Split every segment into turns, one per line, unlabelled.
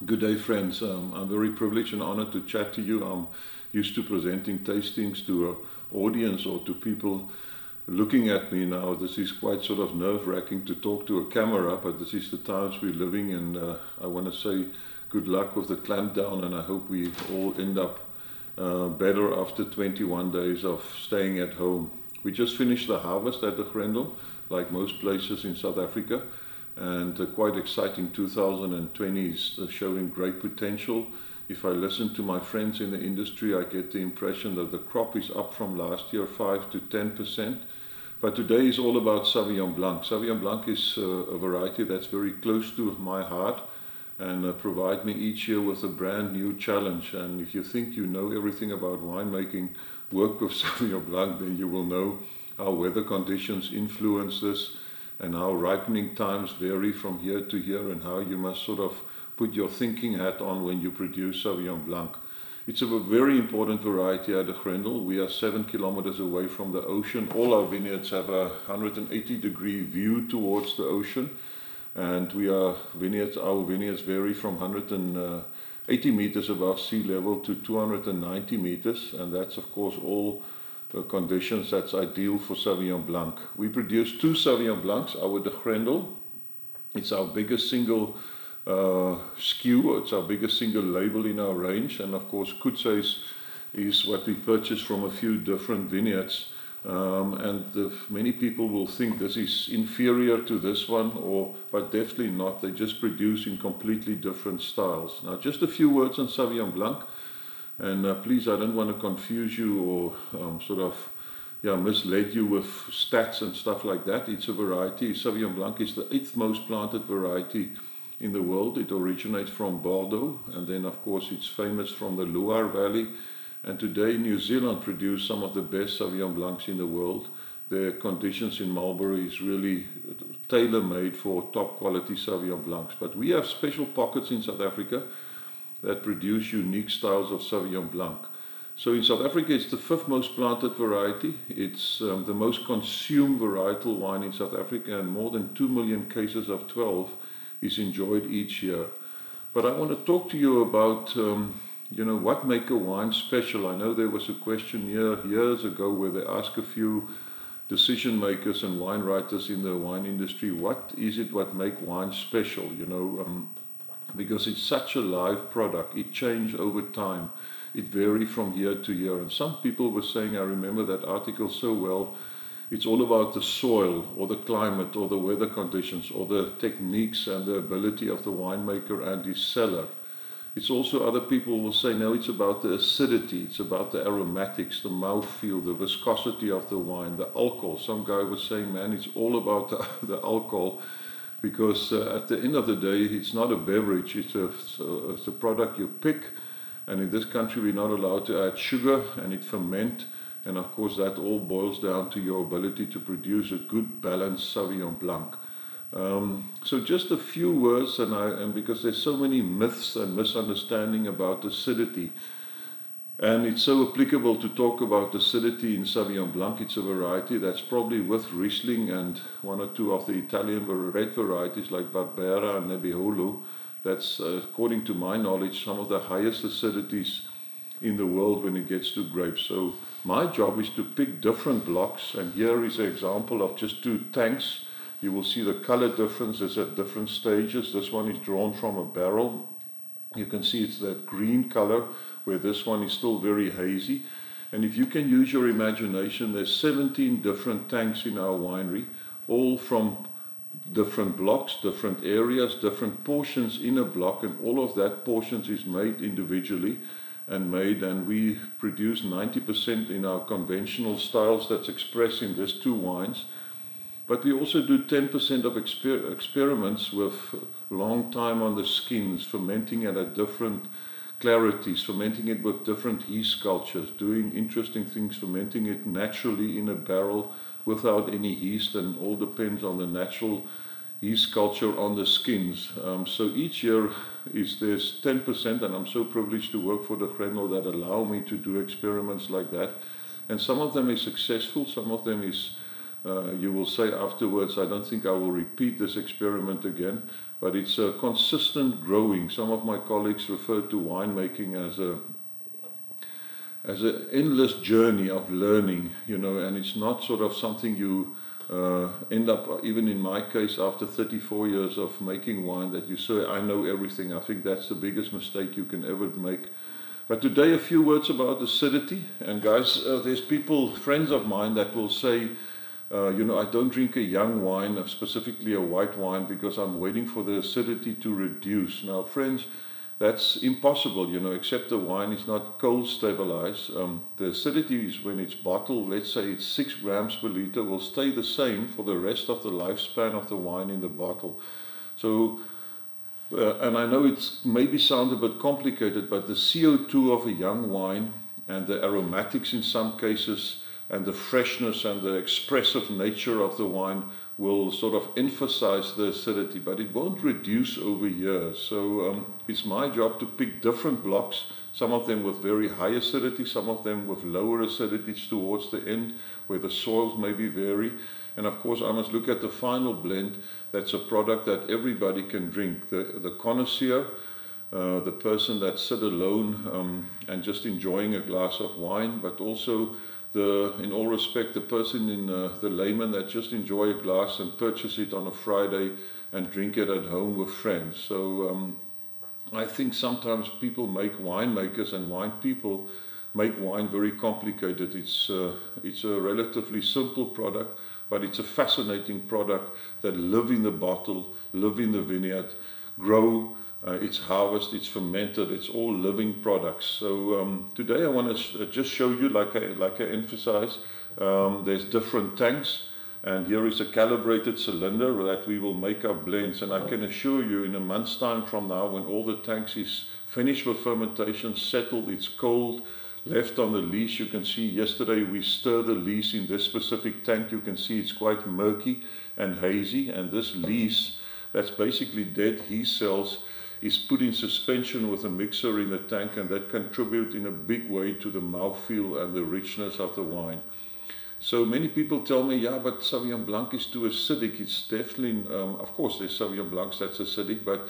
Good day, friends. I'm very privileged and honored to chat to you. I'm used to presenting tastings to an audience or to people looking at me now. This is quite sort of nerve-wracking to talk to a camera, but this is the times we're living in. I want to say good luck with the clamp down, and I hope we all end up better after 21 days of staying at home. We just finished the harvest at the Grendel, like most places in South Africa. And quite exciting. 2020 is showing great potential. If I listen to my friends in the industry, I get the impression that the crop is up from last year 5 to 10%. But today is all about Sauvignon Blanc. Sauvignon Blanc is a variety that's very close to my heart and provide me each year with a brand new challenge. And if you think you know everything about winemaking, work with Sauvignon Blanc, then you will know how weather conditions influence this, and how ripening times vary from year to year, and how you must sort of put your thinking hat on when you produce Sauvignon Blanc. It's a very important variety at the Grendel. We are 7 kilometers away from the ocean. All our vineyards have a 180-degree view towards the ocean, and our vineyards vary from 180 meters above sea level to 290 meters, and that's of course all conditions that's ideal for Sauvignon Blanc. We produce 2 Sauvignon Blancs, our de Grendel. It's our biggest single SKU, it's our biggest single label in our range, and of course Coetzee is what we purchased from a few different vineyards. Many people will think this is inferior to this one, but definitely not. They just produce in completely different styles. Now, just a few words on Sauvignon Blanc. And please, I don't want to confuse you or mislead you with stats and stuff like that. It's a variety. Sauvignon Blanc is the 8th most planted variety in the world. It originates from Bordeaux, and then of course it's famous from the Loire Valley. And today New Zealand produce some of the best Sauvignon Blancs in the world. Their conditions in Mulberry is really tailor-made for top quality Sauvignon Blancs. But we have special pockets in South Africa that produce unique styles of Sauvignon Blanc. So in South Africa, it's the 5th most planted variety. It's the most consumed varietal wine in South Africa, and more than 2 million cases of 12 is enjoyed each year. But I want to talk to you about what make a wine special. I know there was a question here years ago where they asked a few decision makers and wine writers in the wine industry, what is it what make wine special, because it's such a live product. It changes over time. It varies from year to year. And some people were saying, I remember that article so well, it's all about the soil or the climate or the weather conditions or the techniques and the ability of the winemaker and his cellar. It's also, other people will say, no, it's about the acidity, it's about the aromatics, the mouthfeel, the viscosity of the wine, the alcohol. Some guy was saying, man, it's all about the alcohol. Because at the end of the day, it's not a beverage, it's a product you pick, and in this country we're not allowed to add sugar, and it ferment, and of course that all boils down to your ability to produce a good balanced Sauvignon Blanc. So just a few words, and because there's so many myths and misunderstanding about acidity, and it's so applicable to talk about acidity in Sauvignon Blanc. It's a variety that's probably with Riesling and 1 or 2 of the Italian red varieties like Barbera and Nebbiolo. That's, according to my knowledge, some of the highest acidities in the world when it gets to grapes. So my job is to pick different blocks, and here is an example of just 2 tanks. You will see the color differences at different stages. This one is drawn from a barrel. You can see it's that green color, where this one is still very hazy. And if you can use your imagination, there's 17 different tanks in our winery, all from different blocks, different areas, different portions in a block, and all of that portions is made individually and we produce 90% in our conventional styles that's expressed in these 2 wines. But we also do 10% of experiments with long time on the skins, fermenting it at different clarities, fermenting it with different yeast cultures, doing interesting things, fermenting it naturally in a barrel without any yeast, and all depends on the natural yeast culture on the skins. So each year there's 10%, and I'm so privileged to work for the Grendel that allow me to do experiments like that. And some of them is successful, some of them is, you will say afterwards, I don't think I will repeat this experiment again. but it's a consistent growing. Some of my colleagues refer to winemaking as an endless journey of learning, you know, and it's not sort of something you end up, even in my case, after 34 years of making wine, that you say, I know everything. I think that's the biggest mistake you can ever make. But today a few words about acidity. And guys, there's people, friends of mine, that will say, you know, I don't drink a young wine, specifically a white wine, because I'm waiting for the acidity to reduce. Now, friends, that's impossible, you know, except the wine is not cold stabilized. The acidity is, when it's bottled, let's say it's 6 grams per liter, will stay the same for the rest of the lifespan of the wine in the bottle. So, and I know it's maybe sound a bit complicated, but the CO2 of a young wine and the aromatics in some cases and the freshness and the expressive nature of the wine will sort of emphasize the acidity, but it won't reduce over years. So it's my job to pick different blocks, some of them with very high acidity, some of them with lower acidities towards the end, where the soils maybe vary. And of course I must look at the final blend. That's a product that everybody can drink. The connoisseur, the person that sit alone and just enjoying a glass of wine, but also in all respect, the person the layman that just enjoy a glass and purchase it on a Friday and drink it at home with friends. So I think sometimes people make winemakers and wine people make wine very complicated. It's a relatively simple product, but it's a fascinating product that live in the bottle, live in the vineyard, grow. It's harvest, it's fermented, it's all living products. So today I want to just show you, like I emphasize, there's different tanks, and here is a calibrated cylinder that we will make our blends. And I can assure you, in a month's time from now, when all the tanks is finished with fermentation, settled, it's cold, left on the lees, you can see yesterday we stir the lees in this specific tank. You can see it's quite murky and hazy, and this lees, that's basically dead yeast cells, is put in suspension with a mixer in the tank, and that contribute in a big way to the mouthfeel and the richness of the wine. So many people tell me, yeah, but Sauvignon Blanc is too acidic. It's definitely, of course there's Sauvignon Blancs that's acidic, but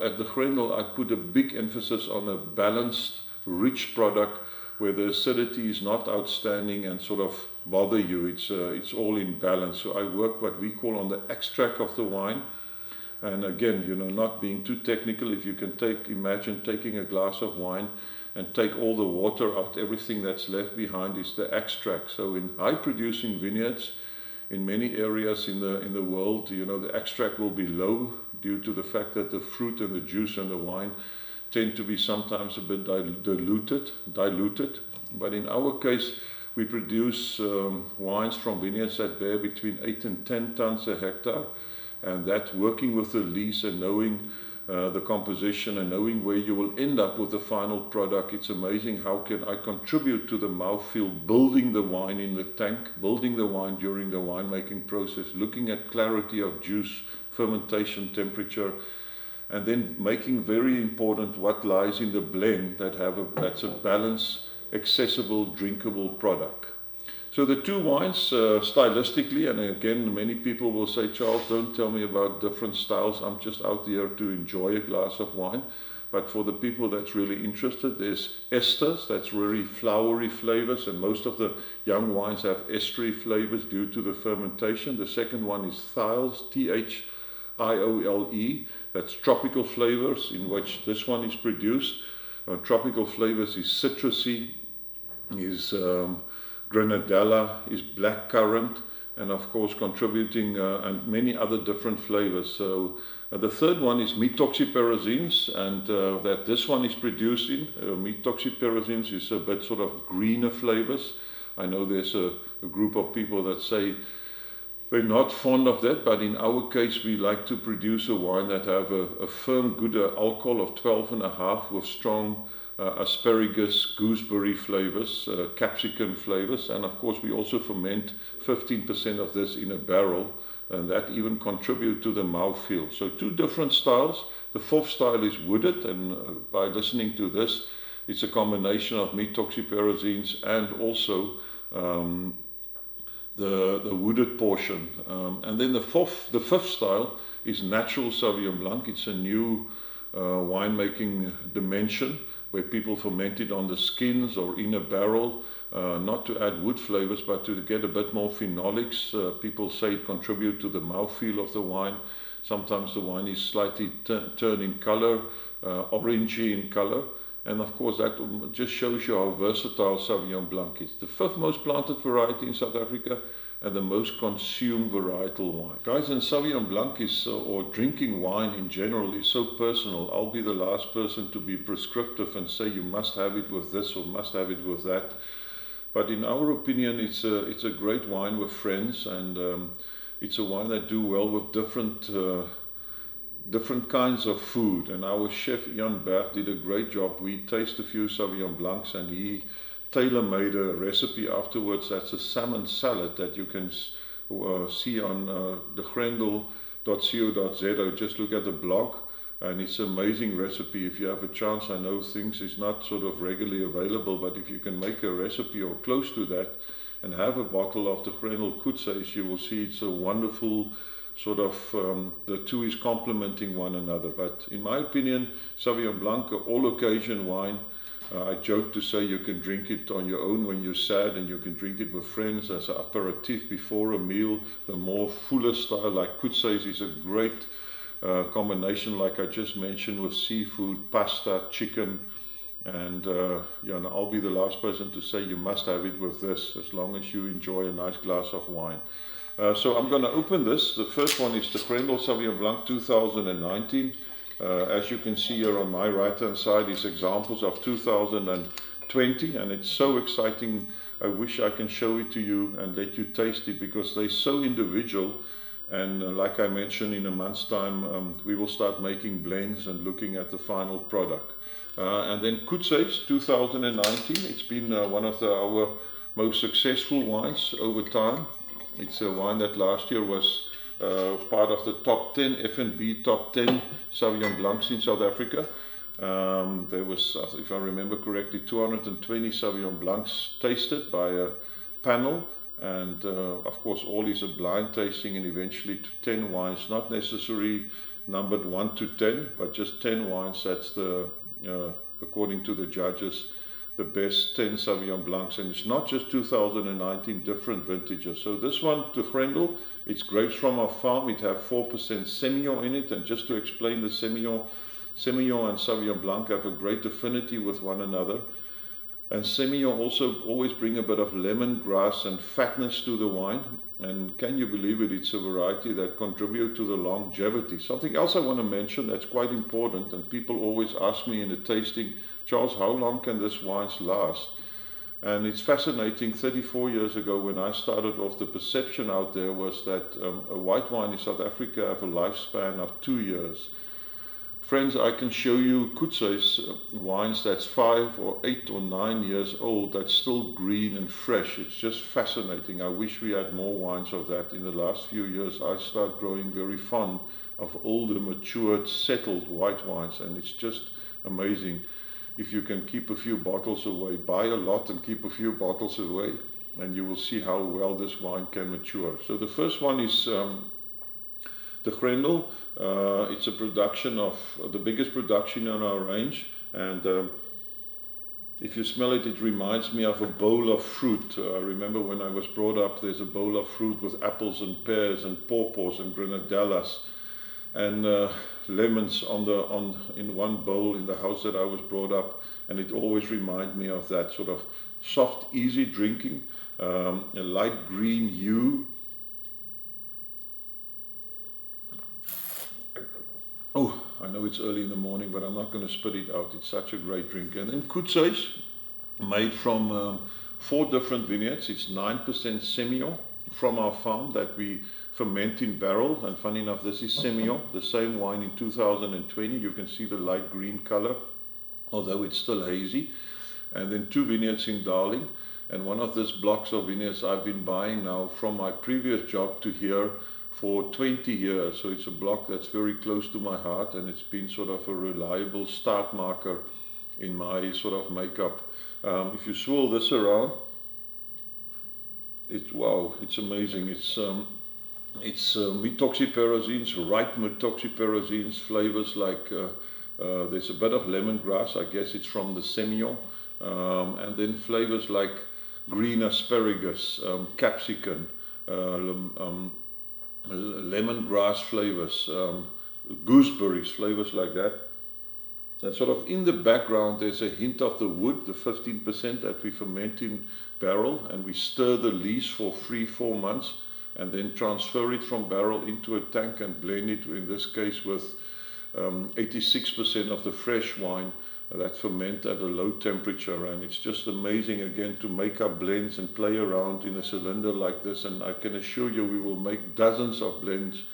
at the Grendel I put a big emphasis on a balanced, rich product where the acidity is not outstanding and sort of bother you. It's all in balance. So I work what we call on the extract of the wine. And again, you know, not being too technical, if you can imagine taking a glass of wine and take all the water out, everything that's left behind is the extract. So in high producing vineyards, in many areas in the world, you know, the extract will be low due to the fact that the fruit and the juice and the wine tend to be sometimes a bit diluted. But in our case, we produce wines from vineyards that bear between 8 and 10 tons a hectare. And that, working with the lees and knowing the composition and knowing where you will end up with the final product, it's amazing how can I contribute to the mouthfeel, building the wine in the tank, building the wine during the winemaking process, looking at clarity of juice, fermentation temperature, and then making very important what lies in the blend that's a balanced, accessible, drinkable product. So the two wines, stylistically, and again, many people will say, Charles, don't tell me about different styles. I'm just out there to enjoy a glass of wine. But for the people that's really interested, there's esters, that's very flowery flavors, and most of the young wines have estery flavors due to the fermentation. The second one is thiols, Thiole, that's tropical flavors, in which this one is produced. Tropical flavors is citrusy, is grenadella, is blackcurrant, and of course contributing and many other different flavors. So the third one is methoxyperazines, and that this one is produced in. Methoxyperazines is a bit sort of greener flavors. I know there's a group of people that say they're not fond of that, but in our case we like to produce a wine that have a firm good alcohol of 12.5 with strong asparagus, gooseberry flavors, capsicum flavors, and of course we also ferment 15% of this in a barrel, and that even contribute to the mouthfeel. So two different styles. The fourth style is wooded, and by listening to this, it's a combination of methoxyperazines and also the wooded portion. And then the fifth style is natural Sauvignon Blanc. It's a new winemaking dimension where people ferment it on the skins or in a barrel, not to add wood flavors, but to get a bit more phenolics. People say it contributes to the mouthfeel of the wine. Sometimes the wine is slightly turned in color, orangey in color. And of course, that just shows you how versatile Sauvignon Blanc is. The 5th most planted variety in South Africa and the most consumed varietal wine. Guys, and Sauvignon Blanc is, or drinking wine in general, is so personal. I'll be the last person to be prescriptive and say you must have it with this or must have it with that. But in our opinion, it's a great wine with friends, and it's a wine that do well with different kinds of food. And our chef Jan Berg did a great job. We tasted a few Sauvignon Blancs and he tailor-made a recipe afterwards. That's a salmon salad that you can see on the grendel.co.za. Just look at the blog, and it's an amazing recipe. If you have a chance, I know things is not sort of regularly available, but if you can make a recipe or close to that and have a bottle of the Grendel Koetsuis, you will see it's a wonderful sort of, the two is complementing one another. But in my opinion, Sauvignon Blanc, all occasion wine. I joke to say you can drink it on your own when you're sad, and you can drink it with friends as an aperitif before a meal. The more fuller style like Koetsuis is a great combination, like I just mentioned, with seafood, pasta, chicken, and I'll be the last person to say you must have it with this, as long as you enjoy a nice glass of wine. So I'm going to open this. The first one is the Grendel Sauvignon Blanc 2019. As you can see here on my right hand side is examples of 2020, and it's so exciting. I wish I can show it to you and let you taste it, because they're so individual. And like I mentioned, in a month's time we will start making blends and looking at the final product. And then Koetsuis 2019, it's been one of our most successful wines over time. It's a wine that last year was part of the top 10, F&B top 10 Sauvignon Blancs in South Africa. There was, if I remember correctly, 220 Sauvignon Blancs tasted by a panel, and of course all is a blind tasting, and eventually to 10 wines, not necessarily numbered 1 to 10, but just 10 wines. That's the, according to the judges, the best 10 Sauvignon Blancs, and it's not just 2019, different vintages. So this one, the Grendel, it's grapes from our farm. It has 4% Semillon in it, and just to explain, the Semillon and Sauvignon Blanc have a great affinity with one another. And Semillon also always bring a bit of lemongrass and fatness to the wine. And can you believe it, it's a variety that contributes to the longevity. Something else I want to mention that's quite important, and people always ask me in the tasting, Charles, how long can this wine last? And it's fascinating. 34 years ago when I started off, the perception out there was that a white wine in South Africa have a lifespan of 2 years. Friends, I can show you Koetsuis wines that's 5 or 8 or 9 years old, that's still green and fresh. It's just fascinating. I wish we had more wines of that. In the last few years, I started growing very fond of older, matured, settled white wines, and it's just amazing. If you can keep a few bottles away, buy a lot and keep a few bottles away, and you will see how well this wine can mature. So the first one is the Grendel. It's a production of the biggest production in our range, and if you smell it, it reminds me of a bowl of fruit. I remember when I was brought up, there's a bowl of fruit with apples and pears and pawpaws and grenadellas and lemons in one bowl in the house that I was brought up, and it always reminded me of that sort of soft, easy drinking, a light green hue. Oh, I know it's early in the morning, but I'm not going to spit it out. It's such a great drink. And then Koetsuis, made from 4 different vineyards. It's 9% Semillon from our farm that we ferment in barrel. And funny enough, this is Semillon, the same wine in 2020. You can see the light green color, although it's still hazy. And then 2 vineyards in Darling. And one of these blocks of vineyards I've been buying now from my previous job to here for 20 years. So it's a block that's very close to my heart, and it's been sort of a reliable start marker in my sort of makeup. If you swirl this around, wow, it's amazing. It's It's methoxyperazines, ripe methoxyperazines, flavors like there's a bit of lemongrass, I guess it's from the Semillon, and then flavors like green asparagus, capsicum, lemongrass flavors, gooseberries, flavors like that. And sort of in the background there's a hint of the wood, the 15% that we ferment in barrel, and we stir the lees for 3-4 months and then transfer it from barrel into a tank and blend it, in this case with 86% of the fresh wine that ferment at a low temperature. And it's just amazing again to make up blends and play around in a cylinder like this, and I can assure you we will make dozens of blends,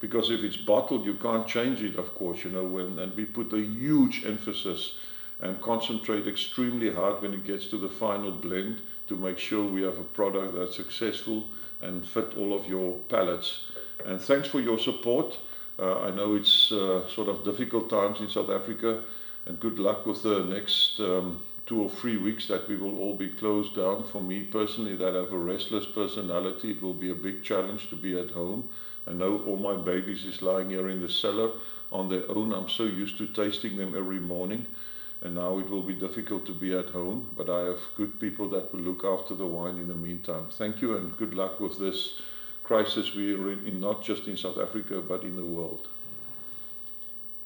because if it's bottled you can't change it, of course, you know, and we put a huge emphasis and concentrate extremely hard when it gets to the final blend to make sure we have a product that's successful and fit all of your palates. And thanks for your support. I know it's sort of difficult times in South Africa, and good luck with the next 2 or 3 weeks that we will all be closed down. For me personally, that have a restless personality, it will be a big challenge to be at home. I know all my babies is lying here in the cellar on their own. I'm so used to tasting them every morning, and now it will be difficult to be at home, but I have good people that will look after the wine in the meantime. Thank you and good luck with this crisis we are in, not just in South Africa, but in the world.